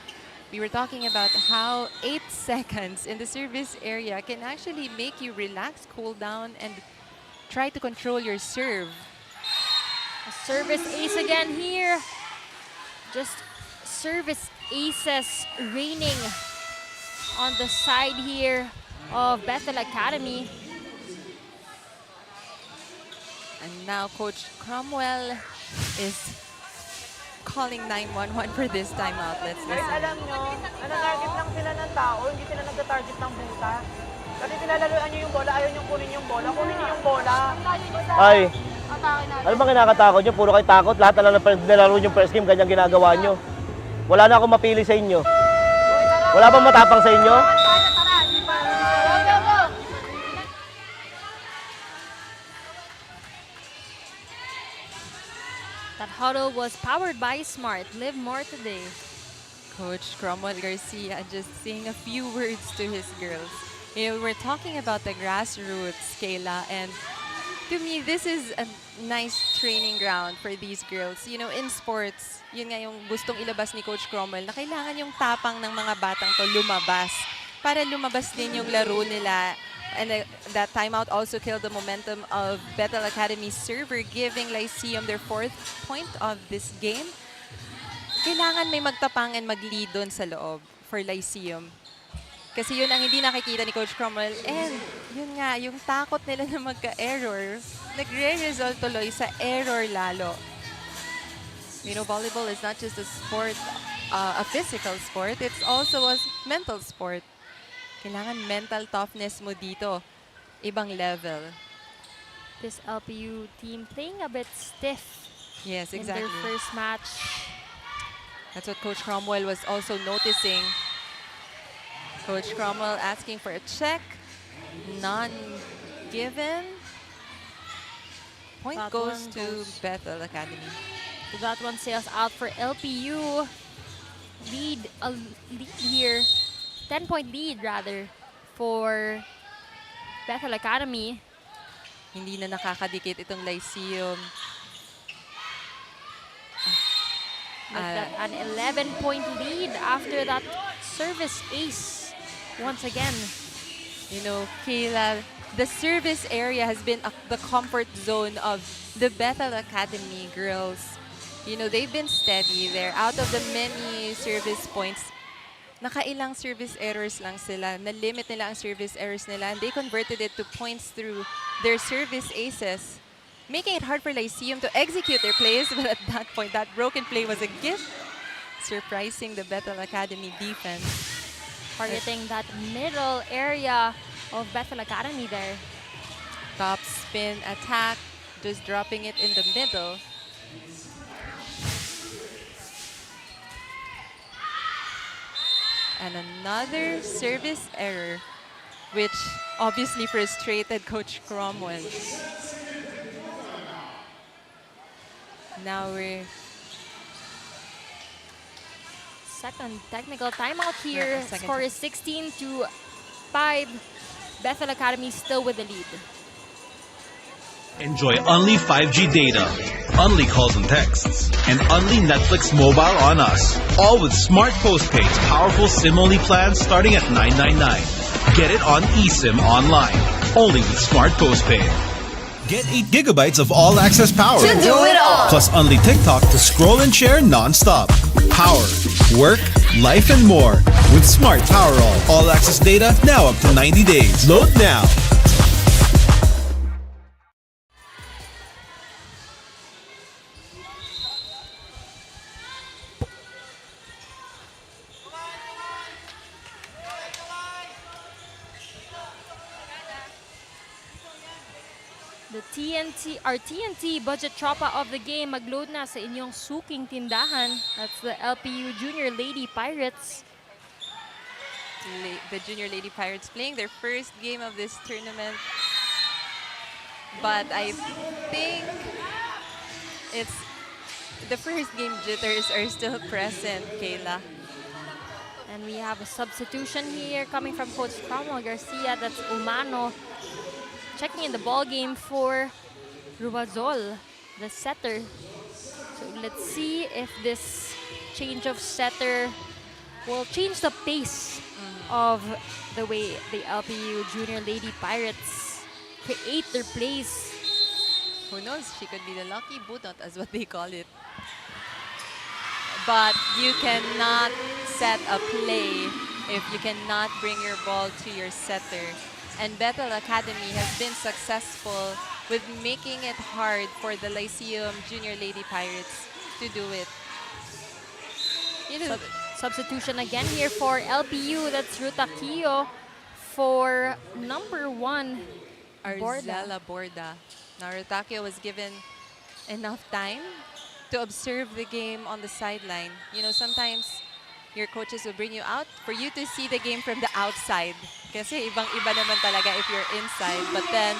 we were talking about how 8 seconds in the service area can actually make you relax, cool down, and try to control your serve. A service ace again here. Just service aces raining on the side here of Bethel Academy. And now Coach Cromwell is calling 911 for this timeout. Let's Guys, listen. alam nyo, nananarget lang sila ng tao, hindi sila nagta-target ng buta. Kasi pinalaluan nyo yung bola, ayaw nyo kunin yung bola. Kunin nyo yung bola. Ay, ano bang kinakatakot nyo? Puro kayo takot. Lahat na lang nilaro yung first game, ganyan ginagawa nyo. Wala na akong mapili sa inyo. Wala bang matapang sa inyo? That huddle was powered by Smart. Live more today. Coach Cromwell Garcia just saying a few words to his girls. You know, we're talking about the grassroots, Kayla, and to me, this is a nice training ground for these girls. You know, in sports, yun nga yung gustong ilabas ni Coach Cromwell na kailangan yung tapang ng mga batang to lumabas para lumabas din yung laro nila. And that timeout also killed the momentum of Bethel Academy's server, giving Lyceum their 4th point of this game. Kailangan may magtapang and mag-lead doon sa loob for Lyceum. Kasi yun ang hindi nakikita ni Coach Cromwell. And yun nga, yung takot nila na magka-error, nagre-result tuloy sa error lalo. You know, volleyball is not just a sport, a physical sport, it's also a mental sport. Kailangan mental toughness mo dito. Ibang level. This LPU team playing a bit stiff Yes, in exactly. their first match. That's what Coach Cromwell was also noticing. Coach Cromwell asking for a check. None given. Point That goes one to Bethel Academy. So that one sails out for LPU. Lead here. 10-point lead rather for Bethel Academy. Hindi na nakakadikit itong Lyceum. With an 11-point lead after that service ace once again. You know, Kayla, the service area has been the comfort zone of the Bethel Academy girls. You know, they've been steady there. Out of the many service points, nakailang service errors lang sila. Na-limit nila ang service errors nila. And they converted it to points through their service aces, making it hard for Lyceum to execute their plays. But at that point, that broken play was a gift, surprising the Bethel Academy defense. Targeting that middle area of Bethel Academy there. Top spin attack, just dropping it in the middle. And another service error, which obviously frustrated Coach Cromwell. Now we're Second technical timeout here. Yeah, second Score is 16-5. Bethel Academy still with the lead. Enjoy only 5G data, only calls and texts, and only Netflix mobile on us. All with Smart Postpaid's powerful SIM-only plans starting at $9.99. Get it on eSIM online, only with Smart Postpaid. Get 8 gigabytes of all-access power. To do it all. Plus only TikTok to scroll and share non-stop. Power, work, life, and more. With Smart Power all-access data now up to 90 days. Load now. Our TNT budget tropa of the game magload na sa inyong suking tindahan. That's the LPU Junior Lady Pirates. the Junior Lady Pirates playing their first game of this tournament. But I think it's the first game jitters are still present, Kayla. And we have a substitution here coming from Coach Cromwell Garcia. That's Umano checking in the ball game for Ruazol, the setter. So let's see if this change of setter will change the pace of the way the LPU Junior Lady Pirates create their plays. Who knows? She could be the lucky bunot, as what they call it. But you cannot set a play if you cannot bring your ball to your setter. And Bethel Academy has been successful with making it hard for the Lyceum Junior Lady Pirates to do it. You know, Substitution again here for LPU. That's Ruta Kio for number 1, Borda. Arzela Borda. Now, Rutakio was given enough time to observe the game on the sideline. You know, sometimes your coaches will bring you out for you to see the game from the outside. Kasi ibang-iba naman talaga if you're inside. But then,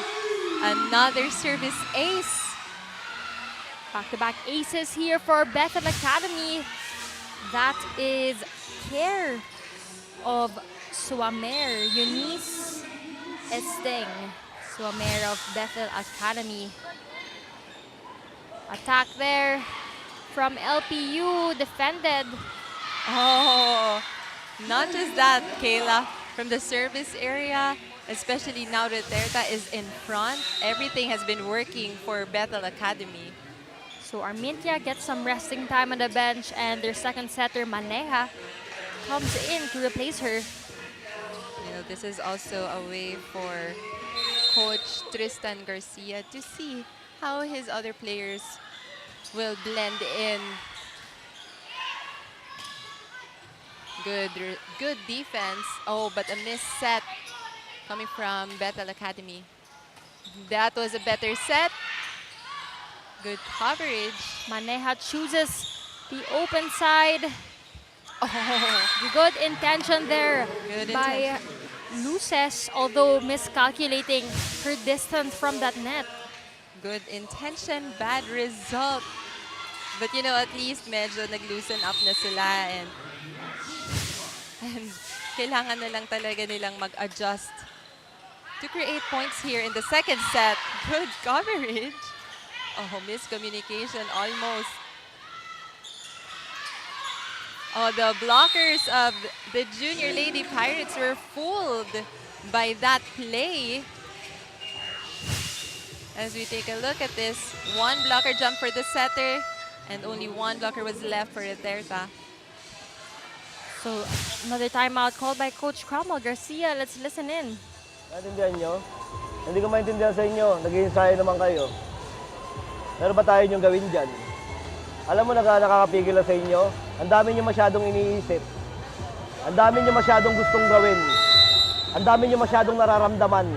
another service ace. Back-to-back aces here for Bethel Academy. That is care of Suamer, Eunice Esteng. Suamer of Bethel Academy. Attack there from LPU, defended. Oh, not just that, Kayla. From the service area, especially now that Terta is in front, everything has been working for Bethel Academy. So Armintia gets some resting time on the bench, and their second setter, Maneja, comes in to replace her. You know, this is also a way for Coach Tristan Garcia to see how his other players will blend in. Good defense. Oh, but a missed set coming from Bethel Academy. That was a better set. Good coverage. Maneja chooses the open side. Oh, good intention there by Luces, although miscalculating her distance from that net. Good intention, bad result. But you know, at least medyo nag-loosen up na sila and kailangan na lang talaga nilang mag-adjust to create points here in the second set. Good coverage. Oh, miscommunication almost. Oh, the blockers of the Junior Lady Pirates were fooled by that play. As we take a look at this, one blocker jump for the setter and only one blocker was left for Terta. So, another timeout called by Coach Cromwell Garcia. Let's listen in. Naintindihan nyo? Hindi ko maintindihan sa inyo. Nag-i-ensayo naman kayo. Meron ba tayo niyong gawin dyan? Alam mo, nakakapigil na sa inyo. Ang dami niyo masyadong iniisip. Ang dami niyo masyadong gustong gawin. Ang dami niyo masyadong nararamdaman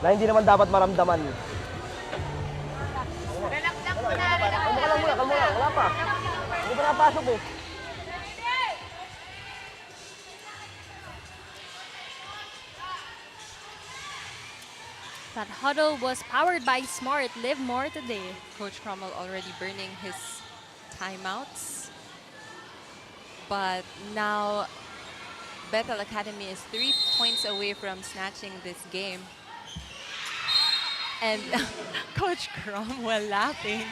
na hindi naman dapat maramdaman. Relax lang muna, relax lang. Kalma lang. Wala pa. Hindi pa napasok eh. That huddle was powered by Smart. Live more today. Coach Cromwell already burning his timeouts. But now Bethel Academy is 3 points away from snatching this game. And Coach Cromwell laughing.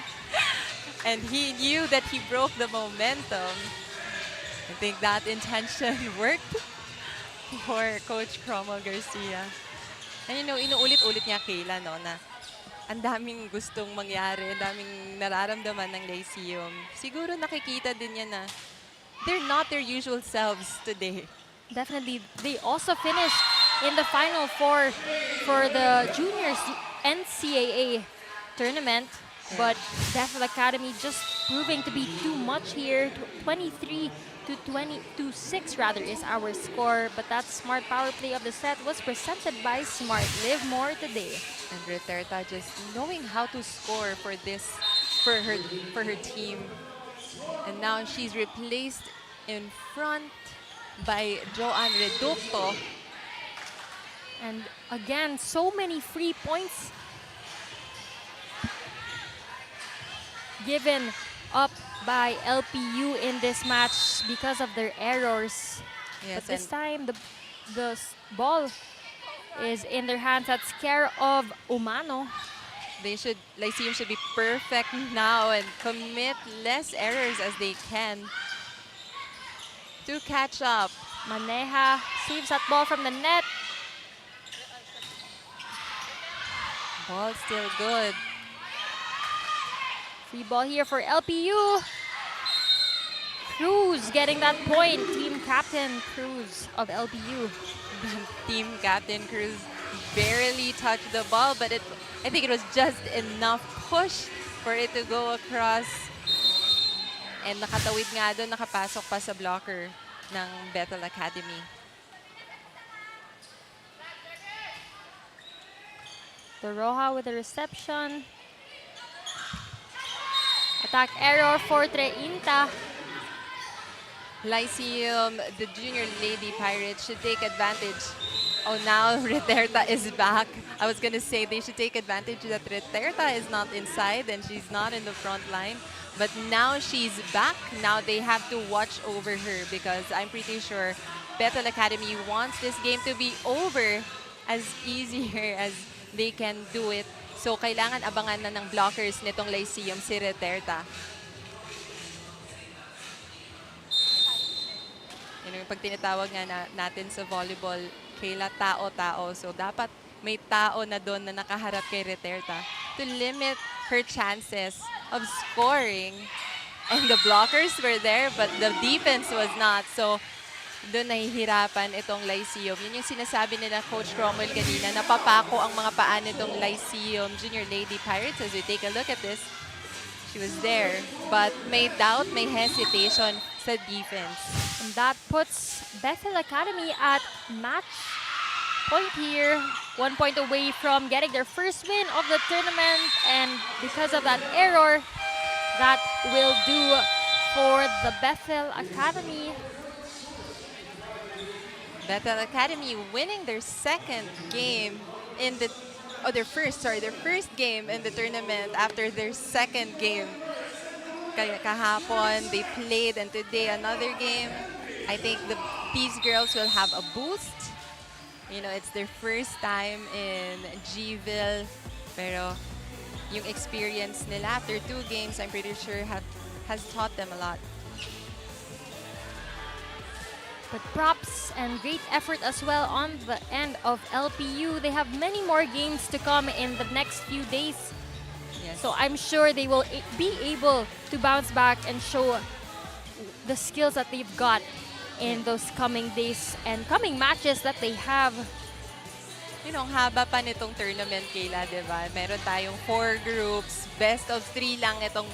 And he knew that he broke the momentum. I think that intention worked for Coach Cromwell Garcia. And you know, inuulit-ulit niya Kayla, no, na ang daming gustong mangyari, ang daming nararamdaman ng Lyceum. Siguro nakikita din niya na they're not their usual selves today. Definitely. They also finished in the Final Four for the Juniors NCAA tournament. But Bethel Academy just proving to be too much here. 23 to 6 rather is our score. But that smart power play of the set was presented by Smart. Live more today. And Reterta just knowing how to score for her team. And now she's replaced in front by Joanne Reducto. And again, so many free points given up by LPU in this match because of their errors. Yes, but this time, the ball is in their hands. That's care of Umano. Lyceum should be perfect now and commit less errors as they can. to catch up. Maneja saves that ball from the net. Ball still good. Free ball here for LPU. Cruz getting that point. Team captain Cruz of LPU. Team captain Cruz barely touched the ball, but I think it was just enough push for it to go across. And nakatawid nga doon, nakapasok pa sa blocker ng Bethel Academy. The Roja with the reception. Attack error for Treinta. Lyceum, the junior lady Pirates should take advantage. Oh, now Riterta is back. I was going to say they should take advantage that Riterta is not inside and she's not in the front line. But now she's back. Now they have to watch over her because I'm pretty sure Bethel Academy wants this game to be over as easier as they can do it. So kailangan abangan na ng blockers nitong Lyceum si Riterta. Yung pag tinatawag nga natin sa volleyball, kaila tao-tao. So dapat may tao na doon na nakaharap kay Riterta to limit her chances of scoring. And the blockers were there, but the defense was not. So doon nahihirapan itong Lyceum. Yun yung sinasabi nila Coach Cromwell kanina, napapako ang mga paa nitong Lyceum Junior Lady Pirates. As we take a look at this, she was there, but may doubt, may hesitation sa defense. And that puts Bethel Academy at match point here. 1 point away from getting their first win of the tournament. And because of that error, that will do for the Bethel Academy. Bethel Academy winning their second game in the their first game in the tournament after their second game. Kahapon they played and today another game. I think these girls will have a boost. You know, it's their first time in GVIL, pero yung experience nila after 2 games, I'm pretty sure has taught them a lot. But props and great effort as well on the end of LPU. They have many more games to come in the next few days. Yes. So I'm sure they will be able to bounce back and show the skills that they've got in those coming days and coming matches that they have. You know, haba pa nitong tournament, Kayla, di ba? Meron tayong 4 groups, best of 3 lang itong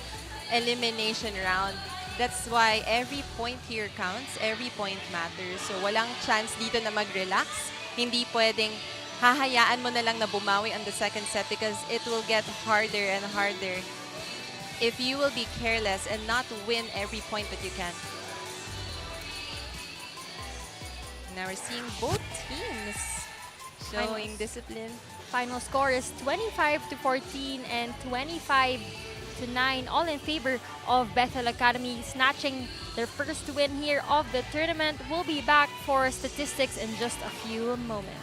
elimination round. That's why every point here counts, every point matters. So walang chance dito na mag-relax. Hindi pwedeng hahayaan mo na lang na bumawi on the second set because it will get harder and harder if you will be careless and not win every point that you can. Now we're seeing both teams showing discipline. Final score is 25-14 and 25-9, all in favor of Bethel Academy, snatching their first win here of the tournament. We'll be back for statistics in just a few moments.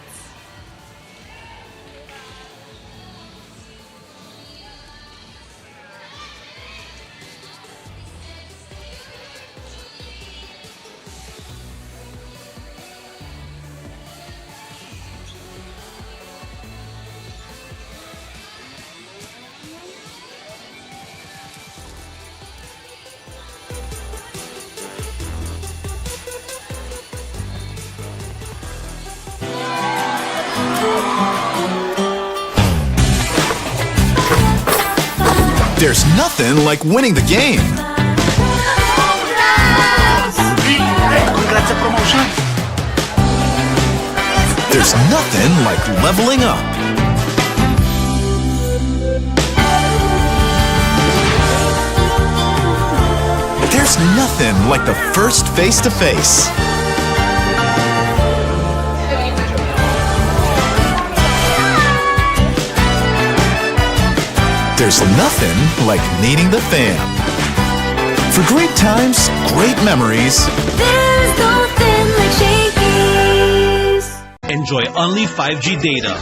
There's nothing like winning the game. Congrats sa promotion. There's nothing like leveling up. There's nothing like the first face-to-face. There's nothing like needing the fam. For great times, great memories. There's nothing like Shakey's. Enjoy only 5G data,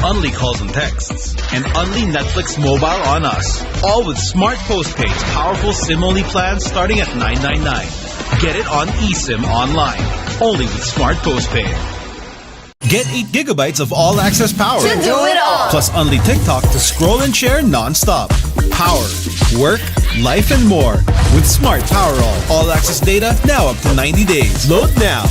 only calls and texts, and only Netflix mobile on us. All with Smart Postpaid's powerful SIM-only plans starting at $9.99. Get it on eSIM online. Only with Smart Postpaid. Get 8 gigabytes of all-access power. To do it all. Plus only TikTok to scroll and share non-stop. Power, work, life, and more. With Smart Power All-access data now up to 90 days. Load now.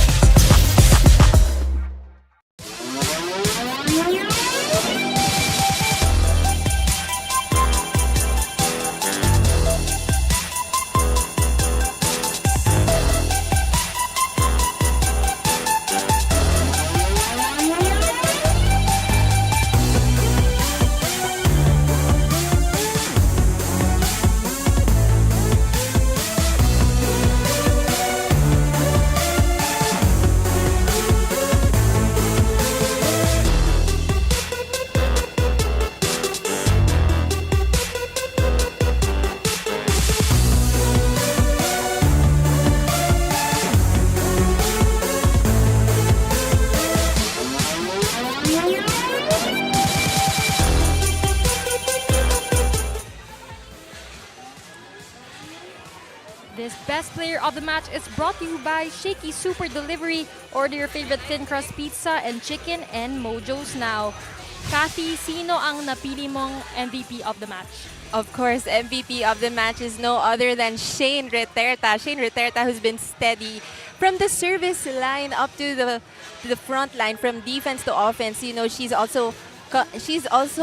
This best player of the match is brought to you by Shakey Super Delivery. Order your favorite thin crust pizza and chicken and Mojos now. Kathy, sino ang napili mong MVP of the match? Of course, MVP of the match is no other than Shane Reterta. Shane Reterta, who's been steady from the service line up to the front line, from defense to offense. You know, she's also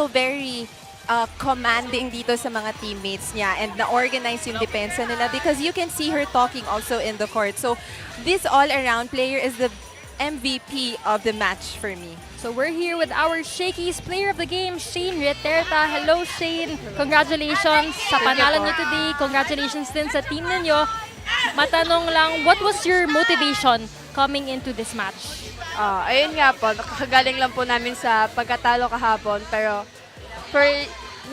very commanding dito sa mga teammates niya, and na-organize yung depensa nila because you can see her talking also in the court. So this all-around player is the MVP of the match for me. So we're here with our Shakey's player of the game, Shane Reterta. Hello, Shane. Congratulations sa panalo niyo today. Congratulations din sa team ninyo. Matanong lang, what was your motivation coming into this match? Ayun nga po, nakakagaling lang po namin sa pagkatalo kahapon, pero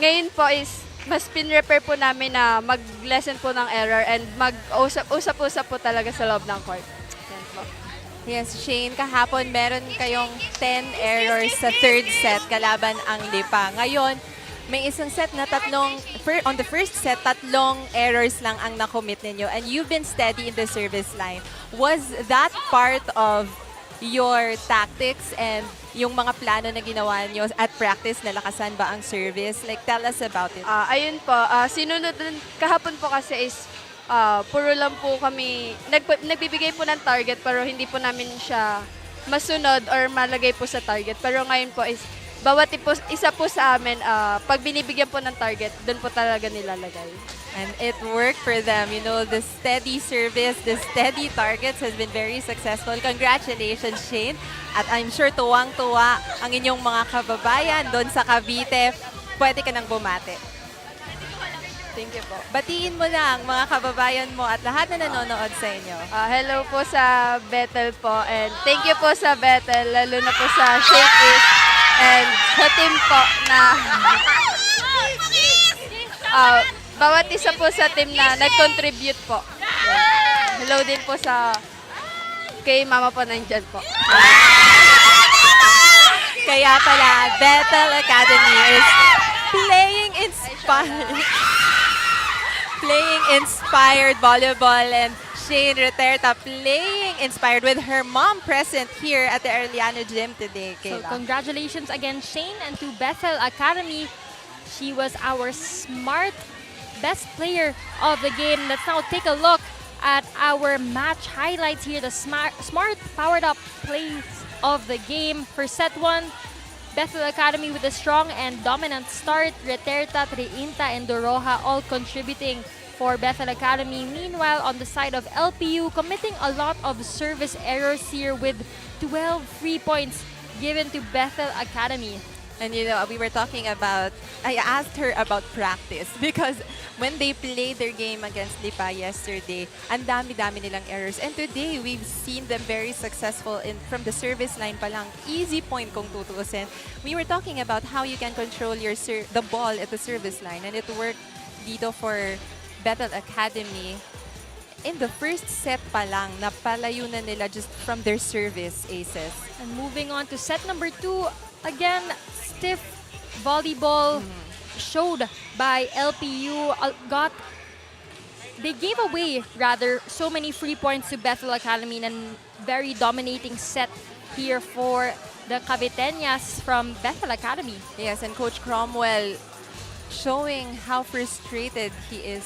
ngayon po is mas pin-repair po namin na mag-lesson po ng error and mag-usap-usap po talaga sa loob ng court. Yan po. Yes, Shane, kahapon meron kayong 10 errors sa third set kalaban ang Lipa. Ngayon, may isang set na on the first set, 3 errors lang ang na-commit ninyo, and you've been steady in the service line. Was that part of your tactics and yung mga plano na ginawa nyo at practice, nalakasan ba ang service? Like, tell us about it. Ayun po, sinunod kahapon po kasi is puro lang po kami, nagbibigay po ng target pero hindi po namin siya masunod or malagay po sa target. Pero ngayon po is bawat isa po sa amin, pag binibigyan po ng target, doon po talaga nilalagay. And it worked for them. You know, the steady service, the steady targets has been very successful. Congratulations, Shane. At I'm sure tuwang-tuwa ang inyong mga kababayan doon sa Cavite. Pwede ka nang bumate. Thank you po. Batiin mo lang mga kababayan mo at lahat na nanonood sa inyo. Hello po sa Bethel po, and thank you po sa Bethel, lalo na po sa Shakey and sa team po na bawat isa po sa team na nag-contribute po. Hello din po sa kay mama po nandyan po. Kaya pala, Bethel Academy is playing inspired volleyball, and Shane Reterta playing inspired with her mom present here at the Arellano Gym today, Kayla. So congratulations again, Shane, and to Bethel Academy. She was our smart best player of the game. Let's now take a look at our match highlights here. The smart powered up plays of the game. For set 1, Bethel Academy with a strong and dominant start. Reterta, Treinta, and Doroja all contributing for Bethel Academy. Meanwhile, on the side of LPU, committing a lot of service errors here with 12 free points given to Bethel Academy. And you know, we were talking about, I asked her about practice because when they played their game against Lipa yesterday, ang dami-dami nilang errors. And today, we've seen them very successful from the service line pa lang. Easy point kung tutuusin. We were talking about how you can control the ball at the service line, and it worked dito for Bethel Academy. In the first set pa lang, napalayo na nila just from their service aces. And moving on to set number 2, again, stiff volleyball showed by LPU. Got they gave away rather so many free points to Bethel Academy and very dominating set here for the Caviteñas from Bethel Academy. Yes, and Coach Cromwell showing how frustrated he is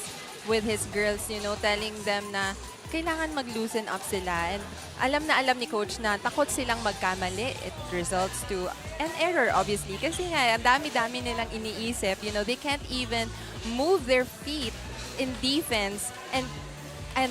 with his girls, you know, telling them na kailangan mag-loosen up sila. And alam na alam ni Coach na takot silang magkamali. It results to an error, obviously. Kasi nga, ang dami-dami nilang iniisip. You know, they can't even move their feet in defense. And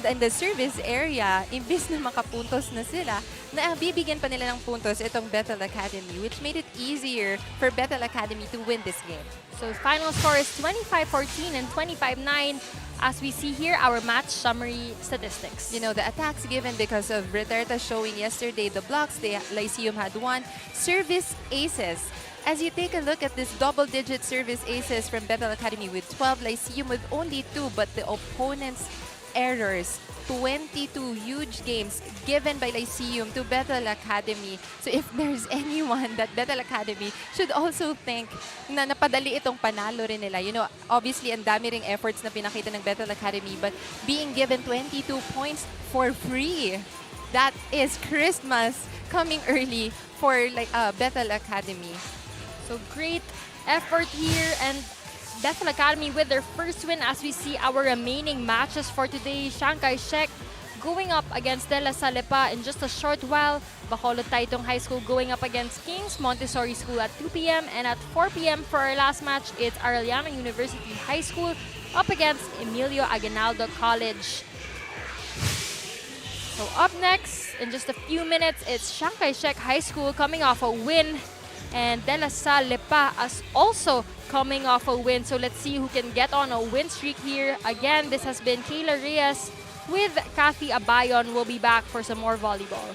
in the service area, imbis na makapuntos na sila, na bibigyan pa nila ng puntos itong Bethel Academy, which made it easier for Bethel Academy to win this game. So final score is 25-14 and 25-9 as we see here our match summary statistics. You know, the attacks given because of Reterta showing yesterday the blocks, Lyceum had 1. Service aces. As you take a look at this double-digit service aces from Bethel Academy with 12, Lyceum with only 2, but the opponent's errors, 22 huge games given by Lyceum to Bethel Academy. So if there's anyone that Bethel Academy should also think na napadali itong panalo rin nila. You know, obviously, ang dami ring efforts na pinakita ng Bethel Academy, but being given 22 points for free, that is Christmas coming early for Bethel Academy. So great effort here, and Bethel Academy with their first win as we see our remaining matches for today. Shanghai Shek going up against De La Salle pa in just a short while. Bacolod Taitong High School going up against Kings Montessori School at 2 p.m. And at 4 p.m. for our last match, it's Arellano University High School up against Emilio Aguinaldo College. So up next, in just a few minutes, it's Shanghai Shek High School coming off a win, and De La Salle pa as also coming off a win. So let's see who can get on a win streak here. Again, this has been Kayla Reyes with Kathy Abayon. We'll be back for some more volleyball.